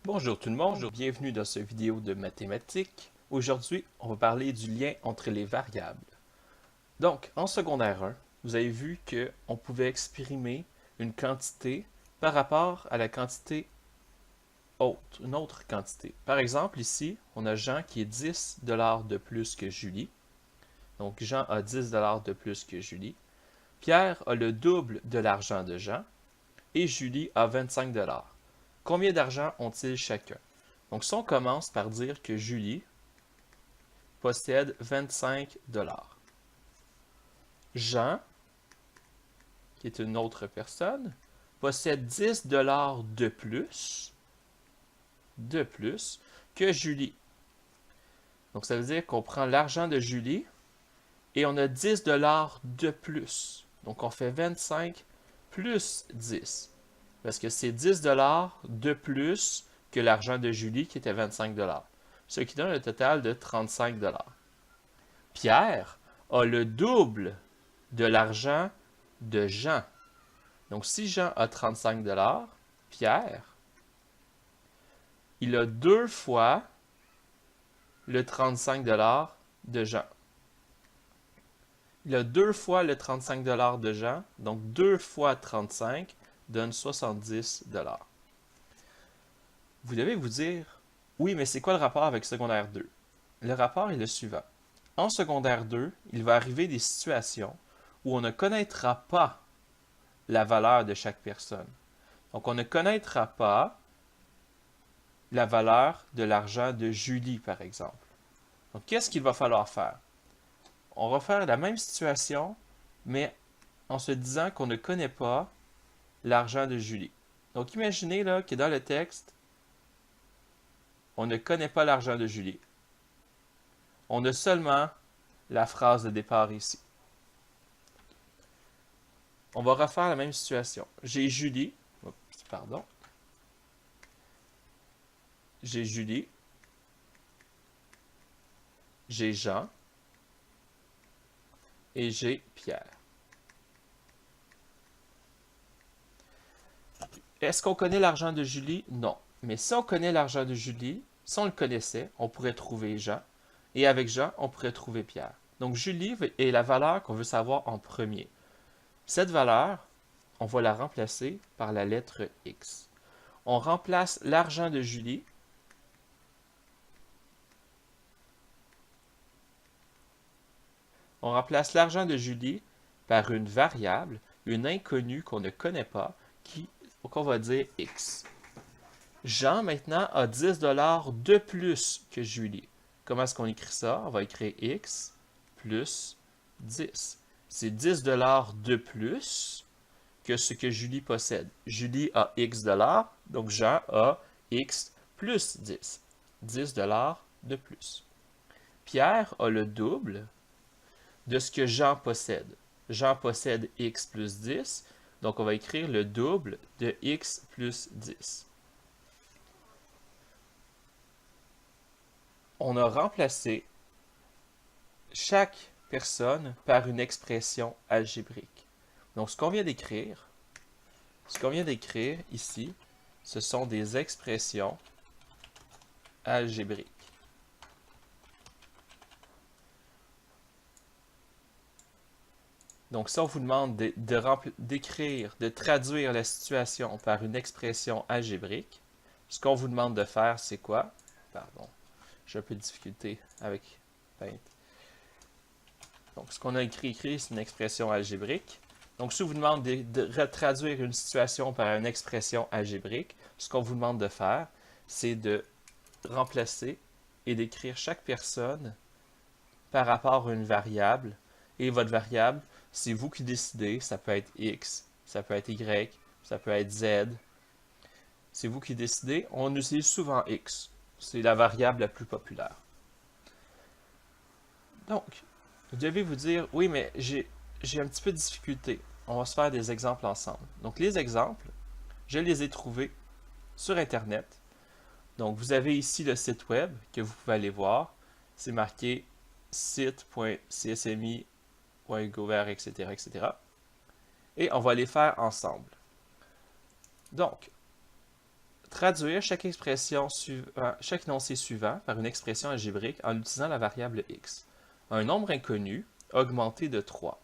Bonjour tout le monde, bienvenue dans cette vidéo de mathématiques. Aujourd'hui, on va parler du lien entre les variables. Donc, en secondaire 1, vous avez vu qu'on pouvait exprimer une quantité par rapport à la quantité autre, une autre quantité. Par exemple, ici, on a Jean qui est 10 de plus que Julie. Donc, Jean a 10 de plus que Julie. Pierre a le double de l'argent de Jean et Julie a 25 Combien d'argent ont-ils chacun? Donc, si on commence par dire que Julie possède 25 Jean, qui est une autre personne, possède 10 de plus que Julie. Donc, ça veut dire qu'on prend l'argent de Julie et on a 10 de plus. Donc, on fait 25 plus 10. Parce que c'est 10 de plus que l'argent de Julie qui était 25 ce qui donne un total de 35 Pierre a le double de l'argent de Jean. Donc, si Jean a 35 Pierre, il a deux fois le 35 de Jean. Il a deux fois le 35 de Jean, donc 2 fois 35 donne 70 Vous devez vous dire, oui, mais c'est quoi le rapport avec secondaire 2? Le rapport est le suivant. En secondaire 2, il va arriver des situations où on ne connaîtra pas la valeur de chaque personne. Donc, on ne connaîtra pas la valeur de l'argent de Julie, par exemple. Donc, qu'est-ce qu'il va falloir faire? On va faire la même situation, mais en se disant qu'on ne connaît pas l'argent de Julie. Donc, imaginez là, que dans le texte, on ne connaît pas l'argent de Julie. On a seulement la phrase de départ ici. On va refaire la même situation. J'ai Julie. Pardon. J'ai Julie. J'ai Jean. Et j'ai Pierre. Est-ce qu'on connaît l'argent de Julie? Non. Mais si on connaît l'argent de Julie, si on le connaissait, on pourrait trouver Jean. Et avec Jean, on pourrait trouver Pierre. Donc, Julie est la valeur qu'on veut savoir en premier. Cette valeur, on va la remplacer par la lettre X. On remplace l'argent de Julie par une variable, une inconnue qu'on ne connaît pas, qu'on va dire X. Jean, maintenant, a 10 de plus que Julie. Comment est-ce qu'on écrit ça? On va écrire X plus 10. C'est 10 de plus que ce que Julie possède. Julie a X donc Jean a X plus 10. 10 de plus. Pierre a le double de ce que Jean possède. Jean possède X plus 10, donc on va écrire le double de X plus 10. On a remplacé chaque personne par une expression algébrique. Donc, ce qu'on vient d'écrire ici, ce sont des expressions algébriques. Donc, si on vous demande d'écrire, de traduire la situation par une expression algébrique, ce qu'on vous demande de faire, c'est quoi? Pardon, j'ai un peu de difficulté avec Paint. Donc, ce qu'on a écrit, c'est une expression algébrique. Donc, si on vous demande de traduire une situation par une expression algébrique, ce qu'on vous demande de faire, c'est de remplacer et d'écrire chaque personne par rapport à une variable. Et votre variable, c'est vous qui décidez. Ça peut être X, ça peut être Y, ça peut être Z. C'est vous qui décidez. On utilise souvent X. C'est la variable la plus populaire. Donc, vous devez vous dire, oui, mais j'ai un petit peu de difficulté. On va se faire des exemples ensemble. Donc, les exemples, je les ai trouvés sur Internet. Donc, vous avez ici le site web que vous pouvez aller voir. C'est marqué site.csmi.gouv, etc., etc. Et on va les faire ensemble. Donc, Traduire chaque énoncé suivant par une expression algébrique en utilisant la variable x. Un nombre inconnu augmenté de 3.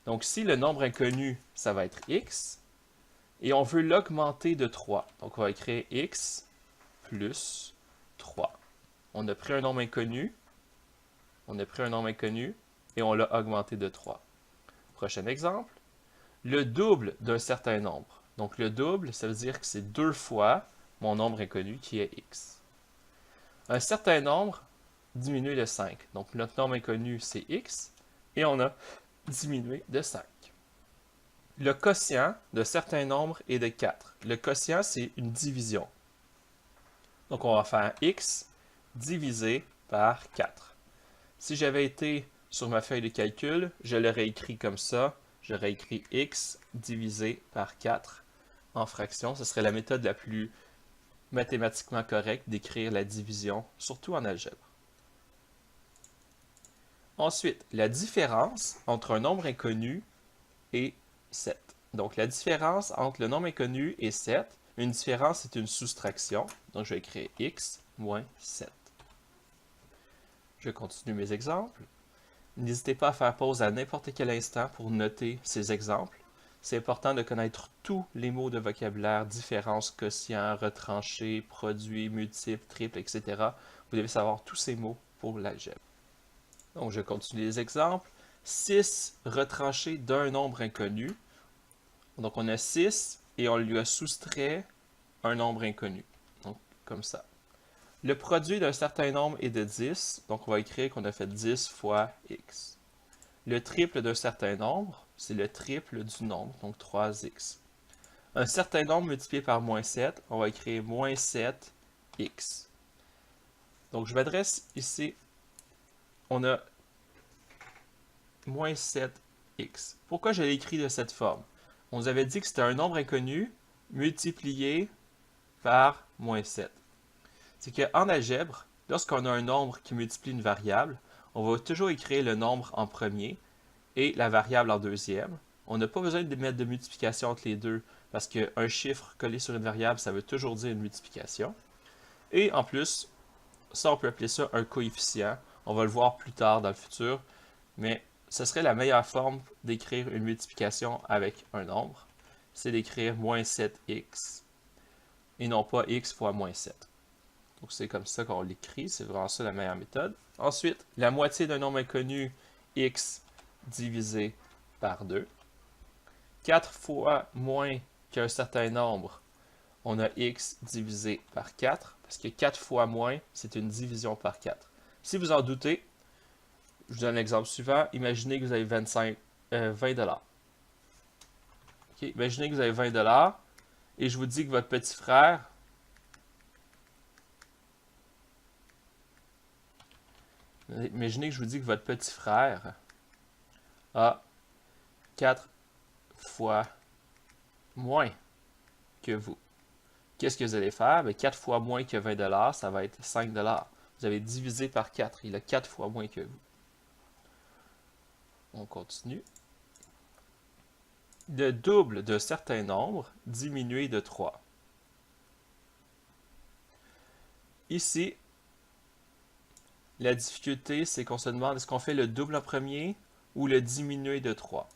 Donc si le nombre inconnu, ça va être x, et on veut l'augmenter de 3. Donc on va écrire x plus 3. On a pris un nombre inconnu, et on l'a augmenté de 3. Prochain exemple, le double d'un certain nombre. Donc le double, ça veut dire que c'est 2 fois mon nombre inconnu qui est x. Un certain nombre diminué de 5. Donc notre nombre inconnu, c'est x, et on a diminué de 5. Le quotient de certains nombres est de 4. Le quotient, c'est une division. Donc on va faire x divisé par 4. Si j'avais été sur ma feuille de calcul, je l'aurais écrit comme ça. J'aurais écrit x divisé par 4 en fraction. Ce serait la méthode la plus mathématiquement correcte d'écrire la division, surtout en algèbre. Ensuite, la différence entre un nombre inconnu et 7. Donc la différence entre le nombre inconnu et 7, une différence c'est une soustraction. Donc je vais écrire x moins 7. Je continue mes exemples. N'hésitez pas à faire pause à n'importe quel instant pour noter ces exemples. C'est important de connaître tous les mots de vocabulaire, différence, quotient, retranché, produit, multiple, triple, etc. Vous devez savoir tous ces mots pour l'algèbre. Donc je continue les exemples. 6 retranché d'un nombre inconnu. Donc on a 6 et on lui a soustrait un nombre inconnu. Donc comme ça. Le produit d'un certain nombre est de 10, donc on va écrire qu'on a fait 10 fois x. Le triple d'un certain nombre, c'est le triple du nombre, donc 3x. Un certain nombre multiplié par moins 7, on va écrire moins 7x. Donc je m'adresse ici, on a moins 7x. Pourquoi je l'ai écrit de cette forme? On nous avait dit que c'était un nombre inconnu multiplié par moins 7. C'est qu'en algèbre, lorsqu'on a un nombre qui multiplie une variable, on va toujours écrire le nombre en premier et la variable en deuxième. On n'a pas besoin de mettre de multiplication entre les deux parce qu'un chiffre collé sur une variable, ça veut toujours dire une multiplication. Et en plus, ça on peut appeler ça un coefficient. On va le voir plus tard dans le futur, mais ce serait la meilleure forme d'écrire une multiplication avec un nombre. C'est d'écrire moins 7x et non pas x fois moins 7. Donc c'est comme ça qu'on l'écrit, c'est vraiment ça la meilleure méthode. Ensuite, la moitié d'un nombre inconnu, x divisé par 2. 4 fois moins qu'un certain nombre, on a x divisé par 4, parce que 4 fois moins, c'est une division par 4. Si vous en doutez, je vous donne l'exemple suivant. Imaginez que vous avez 20 $. Okay, imaginez que vous avez 20 $ et je vous dis que votre petit frère Imaginez que je vous dis que votre petit frère a 4 fois moins que vous. Qu'est-ce que vous allez faire? Bien, 4 fois moins que 20 $, ça va être 5 $. Vous avez divisé par 4. Il a 4 fois moins que vous. On continue. Le double d'un certain nombre diminué de 3. Ici, la difficulté, c'est qu'on se demande est-ce qu'on fait le double en premier ou le diminué de 3.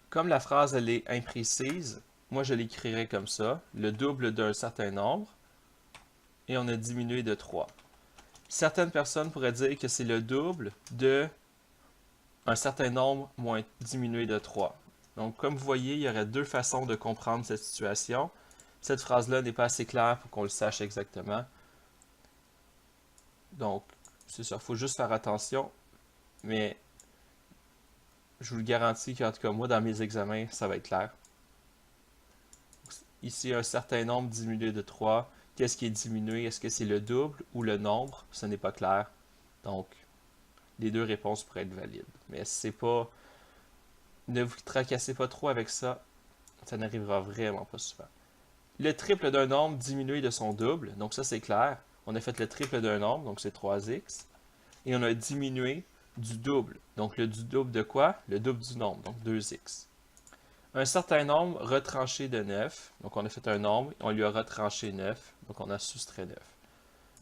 Comme la phrase elle est imprécise, moi je l'écrirais comme ça, le double d'un certain nombre, et on a diminué de 3. Certaines personnes pourraient dire que c'est le double de un certain nombre moins diminué de 3. Donc comme vous voyez, il y aurait deux façons de comprendre cette situation. Cette phrase-là n'est pas assez claire pour qu'on le sache exactement. Donc, c'est ça, il faut juste faire attention, mais je vous le garantis qu'en tout cas, moi, dans mes examens, ça va être clair. Ici, un certain nombre diminué de 3. Qu'est-ce qui est diminué? Est-ce que c'est le double ou le nombre? Ce n'est pas clair. Donc, les deux réponses pourraient être valides. Mais c'est pas... Ne vous tracassez pas trop avec ça. Ça n'arrivera vraiment pas souvent. Le triple d'un nombre diminué de son double. Donc ça, c'est clair. On a fait le triple d'un nombre, donc c'est 3x. Et on a diminué du double. Donc le du double de quoi? Le double du nombre, donc 2x. Un certain nombre retranché de 9. Donc on a fait un nombre, on lui a retranché 9. Donc on a soustrait 9.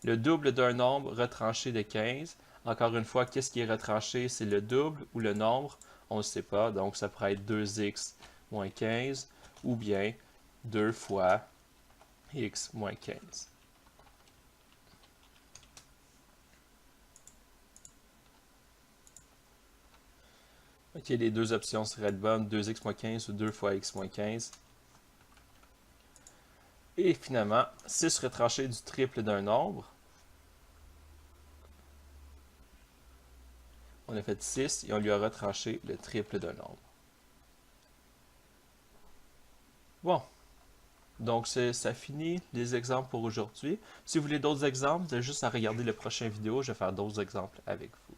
Le double d'un nombre retranché de 15. Encore une fois, qu'est-ce qui est retranché? C'est le double ou le nombre? On ne sait pas. Donc ça pourrait être 2x moins 15 ou bien 2 fois x moins 15. Ok, les deux options seraient bonnes, 2x moins 15 ou 2 fois x moins 15. Et finalement, 6 retranché du triple d'un nombre. On a fait 6 et on lui a retranché le triple d'un nombre. Bon, donc ça finit les exemples pour aujourd'hui. Si vous voulez d'autres exemples, vous avez juste à regarder le prochain vidéo, je vais faire d'autres exemples avec vous.